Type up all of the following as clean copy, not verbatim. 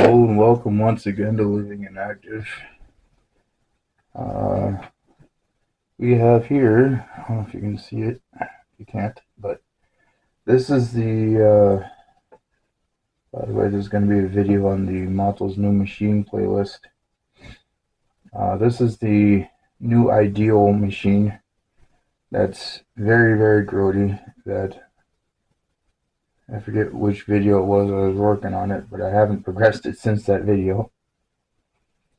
Hello and welcome once again to Living and Active. Uh, we have here, I don't know if you can see it, you can't, but this is by the way, there's going to be a video on the Motel's new machine playlist. This is the new ideal machine that's very, very grody, that I forget which video it was I was working on it, but I haven't progressed it since that video.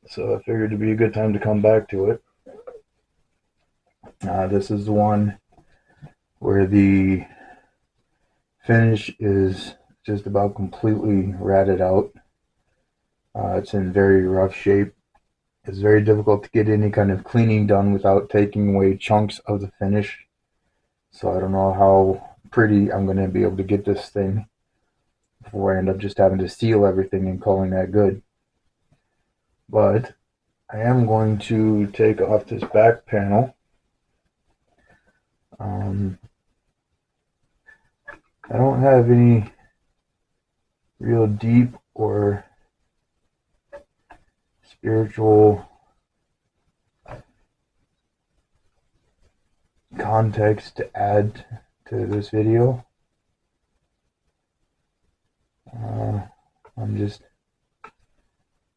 So I figured it'd be a good time to come back to it. This is the one where the finish is just about completely ratted out. It's in very rough shape. It's very difficult to get any kind of cleaning done without taking away chunks of the finish. So I don't know how pretty I'm going to be able to get this thing before I end up just having to seal everything and calling that good. But I am going to take off this back panel. I don't have any real deep or spiritual context to add to this video. I'm just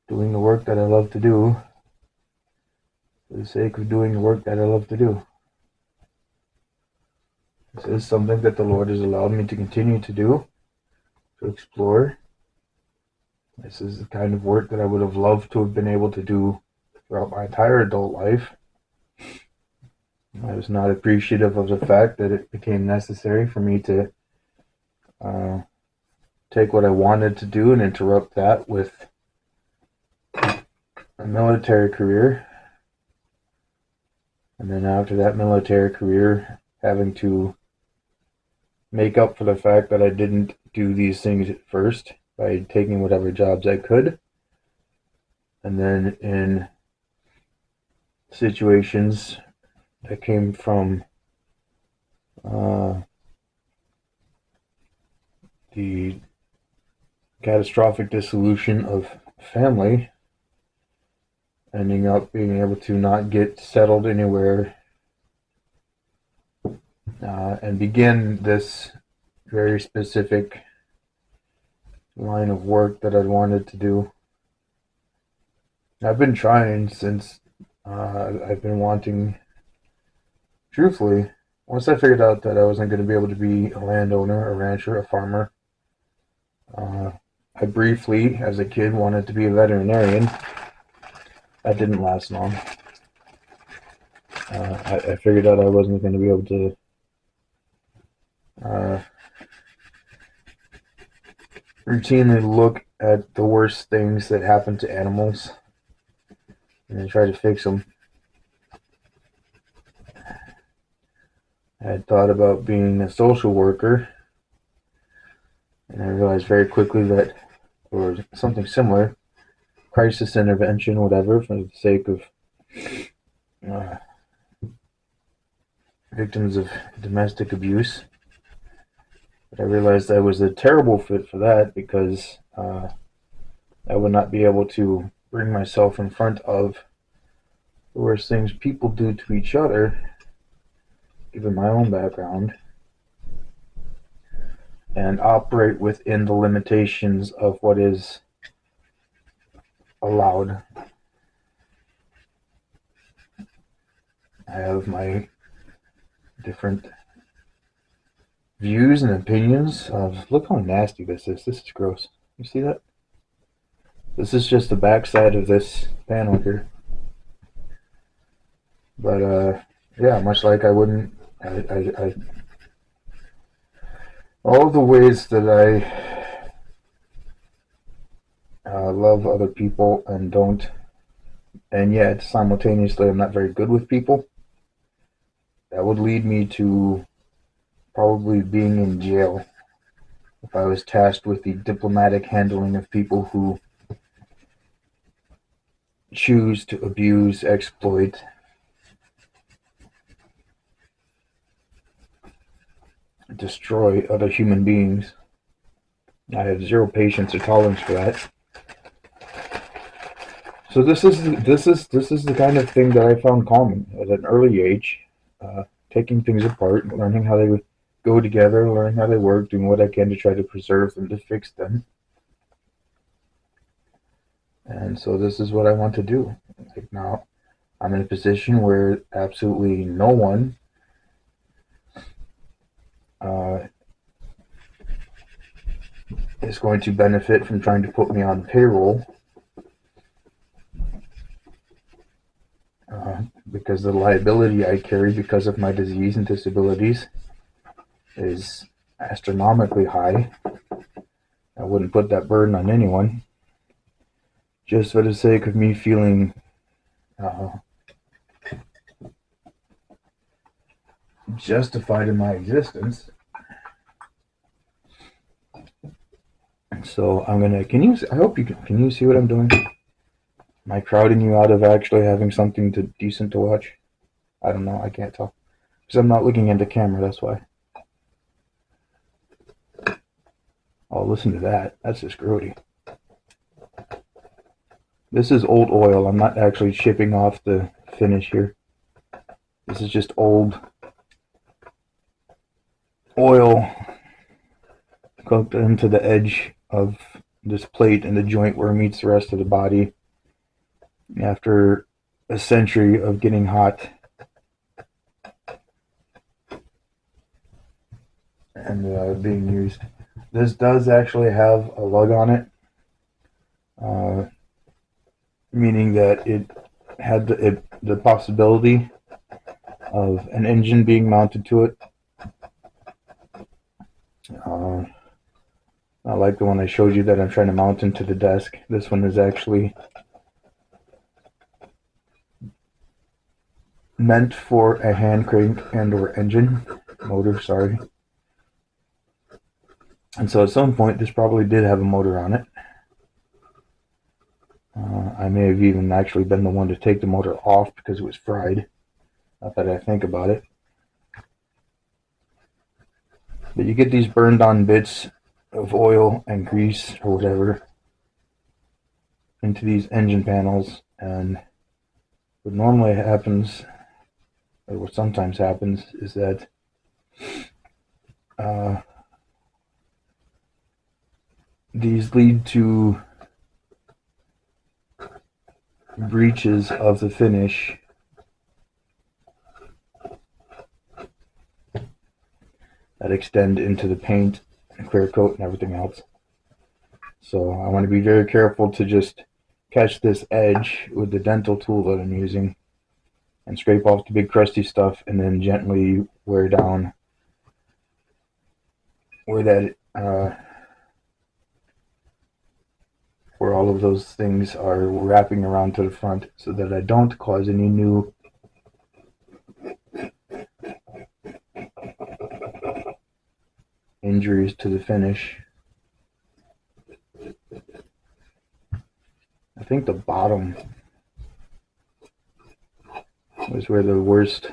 doing the work that I love to do for the sake of doing the work that I love to do. This is something that the Lord has allowed me to continue to do, to explore. This is the kind of work that I would have loved to have been able to do throughout my entire adult life. I was not appreciative of the fact that it became necessary for me to take what I wanted to do and interrupt that with a military career. And then after that military career, having to make up for the fact that I didn't do these things at first by taking whatever jobs I could. And then in situations that came from the catastrophic dissolution of family, ending up being able to not get settled anywhere and begin this very specific line of work that I'd wanted to do. I've been trying since I've been wanting, truthfully, once I figured out that I wasn't going to be able to be a landowner, a rancher, a farmer, I briefly, as a kid, wanted to be a veterinarian. That didn't last long. I figured out I wasn't going to be able to routinely look at the worst things that happen to animals and then try to fix them. I had thought about being a social worker, and I realized very quickly that, or something similar, crisis intervention, whatever, for the sake of victims of domestic abuse. But I realized I was a terrible fit for that because I would not be able to bring myself in front of the worst things people do to each other, given my own background, and operate within the limitations of what is allowed. I have my different views and opinions of, look how nasty this is. This is gross. You see that? This is just the backside of this panel here. But yeah, much like I wouldn't, all the ways that I love other people and don't, and yet simultaneously I'm not very good with people, that would lead me to probably being in jail if I was tasked with the diplomatic handling of people who choose to abuse, exploit, destroy other human beings. I have zero patience or tolerance for that. So this is the kind of thing that I found calming at an early age, taking things apart, learning how they would go together, learning how they work, doing what I can to try to preserve them, to fix them. And so this is what I want to do. Like now, I'm in a position where absolutely no one uh, is going to benefit from trying to put me on payroll, because the liability I carry because of my disease and disabilities is astronomically high. I wouldn't put that burden on anyone, just for the sake of me feeling uh, justified in my existence. So I'm gonna. Can you? I hope you can. Can you see what I'm doing? Am I crowding you out of actually having something decent to watch? I don't know. I can't tell because I'm not looking into camera. That's why. Oh, listen to that. That's just grody. This is old oil. I'm not actually shipping off the finish here. This is just old oil cooked into the edge of this plate and the joint where it meets the rest of the body after a century of getting hot and being used. This does actually have a lug on it, uh, meaning that it had the possibility of an engine being mounted to it. Not like the one I showed you that I'm trying to mount into the desk. This one is actually meant for a hand crank and or engine motor, sorry. And so at some point this probably did have a motor on it. I may have even actually been the one to take the motor off because it was fried. Not that I think about it. But you get these burned on bits of oil and grease or whatever into these engine panels, and what normally happens, or what sometimes happens, is that these lead to breaches of the finish that extend into the paint and clear coat and everything else. So I want to be very careful to just catch this edge with the dental tool that I'm using and scrape off the big crusty stuff and then gently wear down where that where all of those things are wrapping around to the front so that I don't cause any new injuries to the finish. I think the bottom was where the worst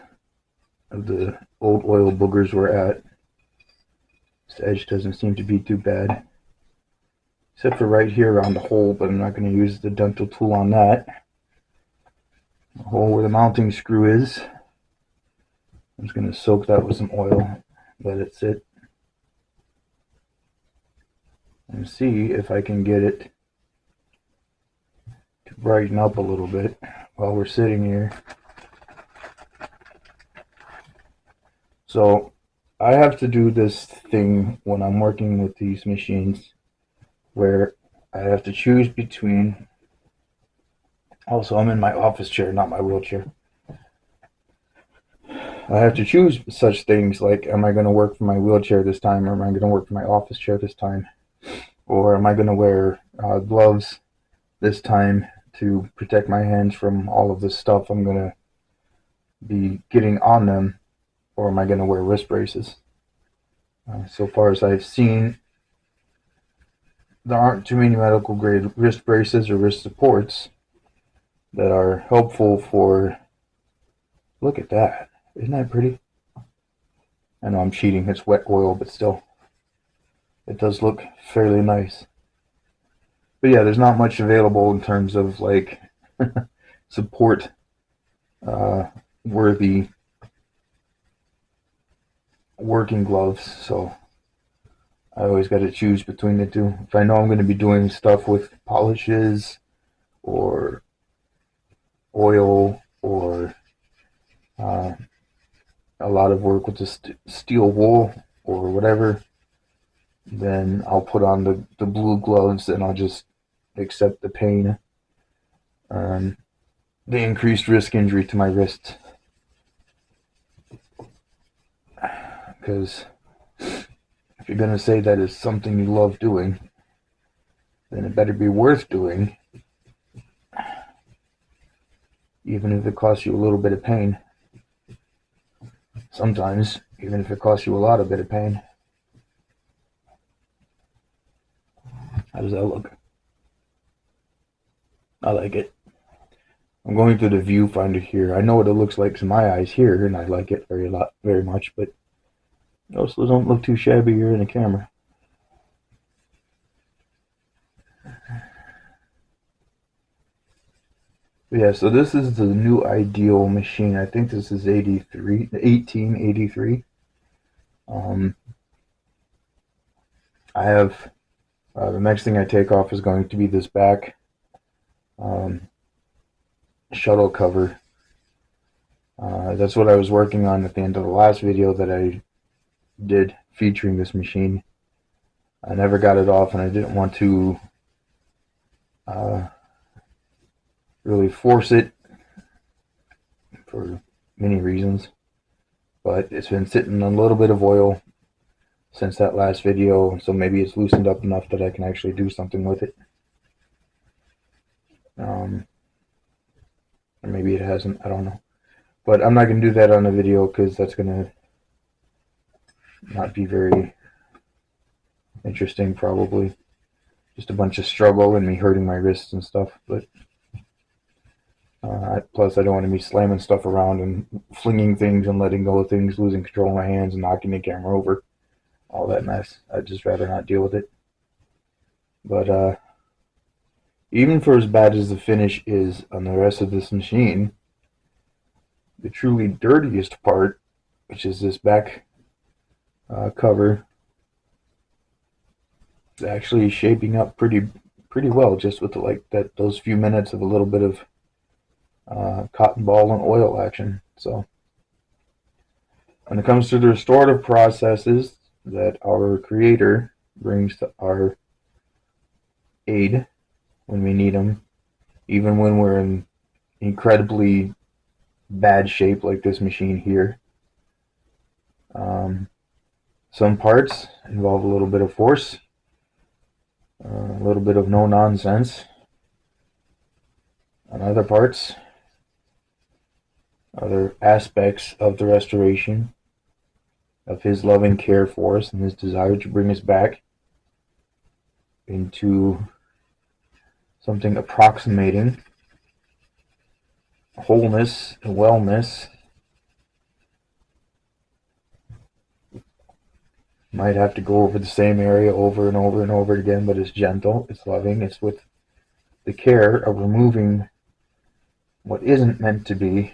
of the old oil boogers were at. This edge doesn't seem to be too bad, except for right here around the hole, but I'm not going to use the dental tool on that. The hole where the mounting screw is, I'm just going to soak that with some oil, let it sit, and see if I can get it to brighten up a little bit while we're sitting here. So I have to do this thing when I'm working with these machines where I have to choose between, also I'm in my office chair, not my wheelchair. I have to choose such things like, am I going to work from my wheelchair this time, or am I going to work from my office chair this time? Or am I going to wear gloves this time to protect my hands from all of this stuff I'm going to be getting on them? Or am I going to wear wrist braces? So far as I've seen, there aren't too many medical grade wrist braces or wrist supports that are helpful for, look at that, isn't that pretty? I know I'm cheating, it's wet oil, but still, it does look fairly nice. But yeah, there's not much available in terms of like support worthy working gloves. So I always got to choose between the two. If I know I'm going to be doing stuff with polishes or oil or uh, a lot of work with the steel wool or whatever, then I'll put on the blue gloves and I'll just accept the pain, the increased risk injury to my wrists. Because if you're going to say that is something you love doing, then it better be worth doing, even if it costs you a little bit of pain. Sometimes, even if it costs you a lot of bit of pain. How does that look? I like it. I'm going to the viewfinder here. I know what it looks like to my eyes here, and I like it very much, but it also don't look too shabby here in the camera. But yeah, so this is the new ideal machine. I think this is 1883. I have the next thing I take off is going to be this back shuttle cover. That's what I was working on at the end of the last video that I did featuring this machine. I never got it off, and I didn't want to really force it for many reasons. But it's been sitting in a little bit of oil since that last video, so maybe it's loosened up enough that I can actually do something with it. Or maybe it hasn't, I don't know. But I'm not going to do that on the video because that's going to not be very interesting, probably. Just a bunch of struggle and me hurting my wrists and stuff. But plus, I don't want to be slamming stuff around and flinging things and letting go of things, losing control of my hands and knocking the camera over. All that mess. I'd just rather not deal with it. But even for as bad as the finish is on the rest of this machine, the truly dirtiest part, which is this back cover, is actually shaping up pretty well, just with those few minutes of a little bit of cotton ball and oil action. So when it comes to the restorative processes that our creator brings to our aid when we need them, even when we're in incredibly bad shape like this machine here, some parts involve a little bit of force, a little bit of no nonsense, and other parts, other aspects of the restoration, of his loving care for us and his desire to bring us back into something approximating wholeness and wellness. Might have to go over the same area over and over and over again, but it's gentle, it's loving, it's with the care of removing what isn't meant to be,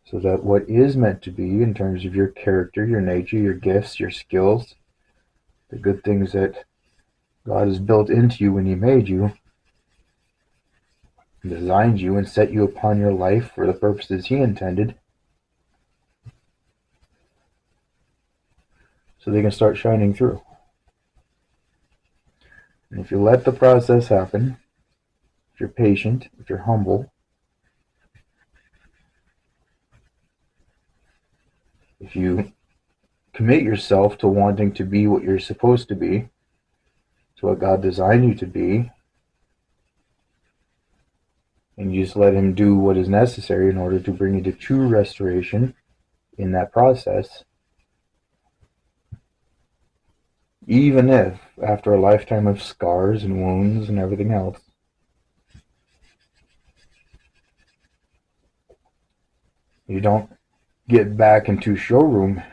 so that what is meant to be in terms of your character, your nature, your gifts, your skills, the good things that God has built into you when He made you, designed you, and set you upon your life for the purposes He intended, so they can start shining through. And if you let the process happen, if you're patient, if you're humble, if you commit yourself to wanting to be what you're supposed to be, to what God designed you to be, and you just let Him do what is necessary in order to bring you to true restoration in that process, even if after a lifetime of scars and wounds and everything else, you don't get back into showroom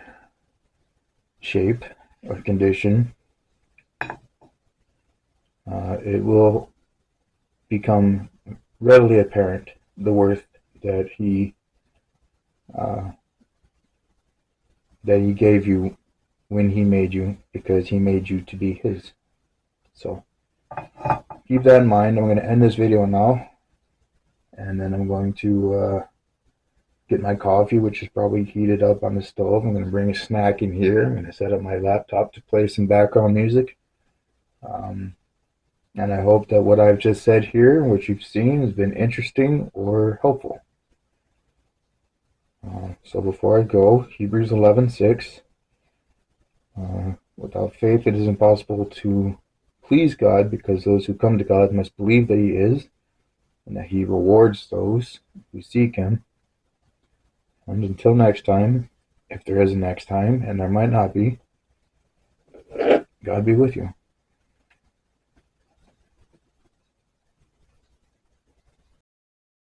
shape or condition, it will become readily apparent the worth that uh, he gave you when he made you, because he made you to be his. So keep that in mind. I'm going to end this video now, and then I'm going to get my coffee, which is probably heated up on the stove. I'm going to bring a snack in here. I'm going to set up my laptop to play some background music. Um, and I hope that what I've just said here, what you've seen, has been interesting or helpful. So before I go, Hebrews 11:6. Without faith, it is impossible to please God, because those who come to God must believe that He is, and that He rewards those who seek Him. And until next time, if there is a next time, and there might not be, God be with you.